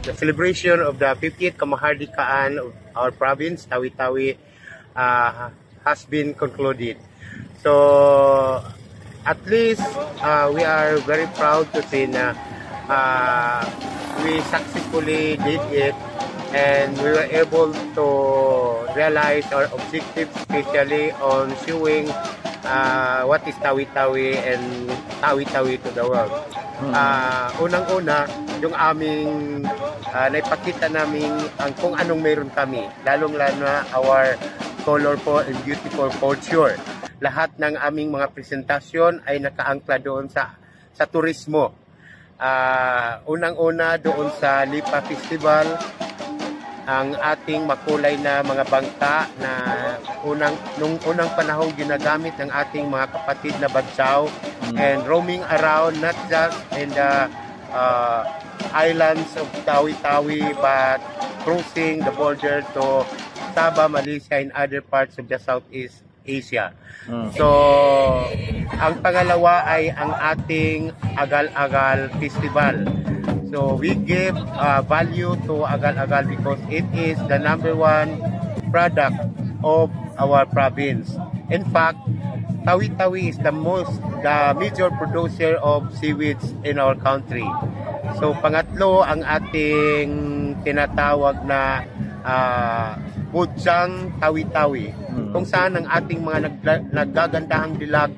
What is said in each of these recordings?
the celebration of the 50th Kamahardikaan of our province, Tawi-Tawi, has been concluded. So, at least we are very proud to say na we successfully did it, and we were able to realize our objectives, especially on showing what is Tawi-Tawi and Tawi-Tawi to the world. Unang-una, yung aming naipakita namin kung anong meron kami, lalong-lalo na our colorful and beautiful culture. Lahat ng aming mga presentasyon ay nakaangkla doon sa turismo. Unang-una doon sa Lipa Festival, ang ating makulay na mga bangka na nung unang panahon ginagamit ng ating mga kapatid na Badjao, and roaming around not just in the islands of Tawi-Tawi but crossing the border to Sabah, Malaysia, and other parts of the Southeast Asia. So, ang pangalawa ay ang ating Agal-Agal Festival. So, we give value to Agal-Agal because it is the #1 product of our province. In fact, Tawi-Tawi is the major producer of seaweeds in our country. So, pangatlo, ang ating tinatawag na Budyang Tawi-Tawi, kung saan ang ating mga naggagandahang dilag,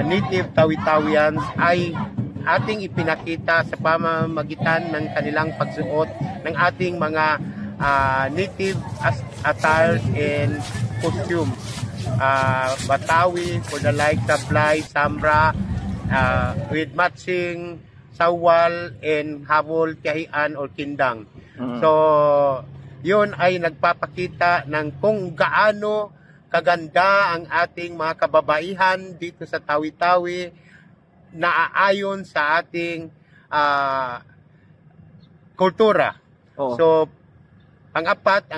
native Tawi-Tawians, ay ating ipinakita sa pamamagitan ng kanilang pagsuot ng ating mga native attires and costumes. Batawi for the likes of Blay, Sambra, with matching sawal and habol, kahian or kindang. So, yun ay nagpapakita ng kung gaano kaganda ang ating mga kababaihan dito sa Tawi-Tawi, naaayon sa ating kultura. So, pang-apat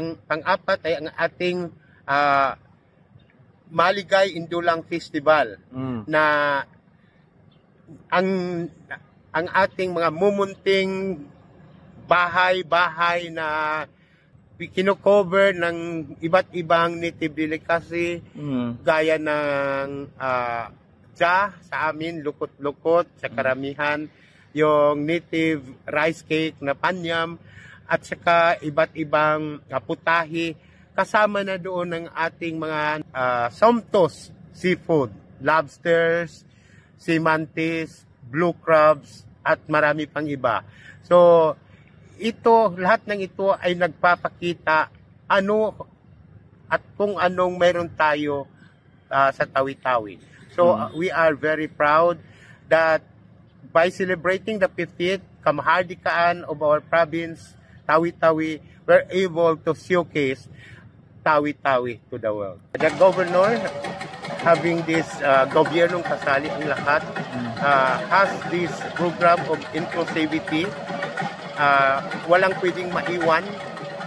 ay ang ating Maligay Indulang Festival, na ang ating mga mumunting bahay-bahay na kino-cover ng iba't ibang native delicacy, gaya ng sa amin, lukot-lukot sa karamihan, yung native rice cake na panyam, at saka iba't ibang putahe, kasama na doon ng ating mga somtos seafood, lobsters, sea mantis, blue crabs, at marami pang iba. So, lahat ng ito ay nagpapakita ano at kung anong meron tayo sa Tawi-Tawi. So, we are very proud that by celebrating the 50th Kamahardikaan of our province, Tawi-Tawi, we're able to showcase Tawi-Tawi to the world. The governor, having this gobyernong kasali ang lahat, has this program of inclusivity. Walang pwedeng maiwan,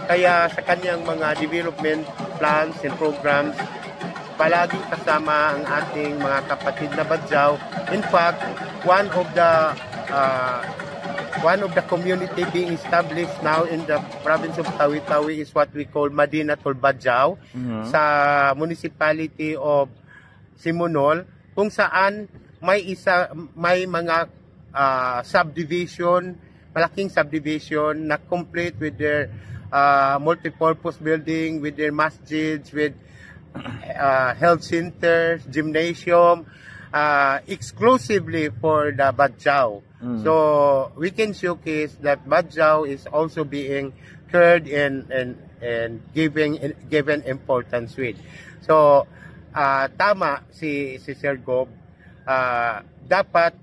kaya sa kanyang mga development plans and programs, palaging kasama ang ating mga kapatid na Badjao. In fact, one of the community being established now in the province of Tawi-Tawi is what we call Madinatul Badjao, sa municipality of Simonol, kung saan may mga subdivision, malaking subdivision na complete with their multipurpose building, with their masjids, with health centers, gymnasium, exclusively for the Badjao. So we can showcase that Badjao is also being cared and given importance with. So tama si Sir Gob, dapat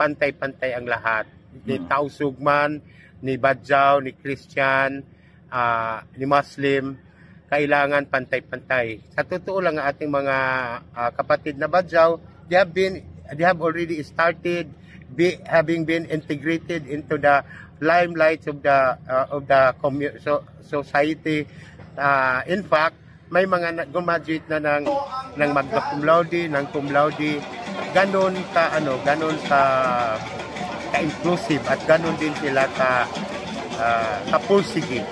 pantay-pantay ang lahat. Ni Tausugman, ni Badjao, ni Christian, ni Muslim, kailangan pantay-pantay. Sa totoo lang, ang ating mga kapatid na Badjao, they have already started having been integrated into the limelight of the society. In fact, may mga graduate na ng magna cum laude, ng cum laude, ganon ka inclusive, at ganon din sila Kapulsigi.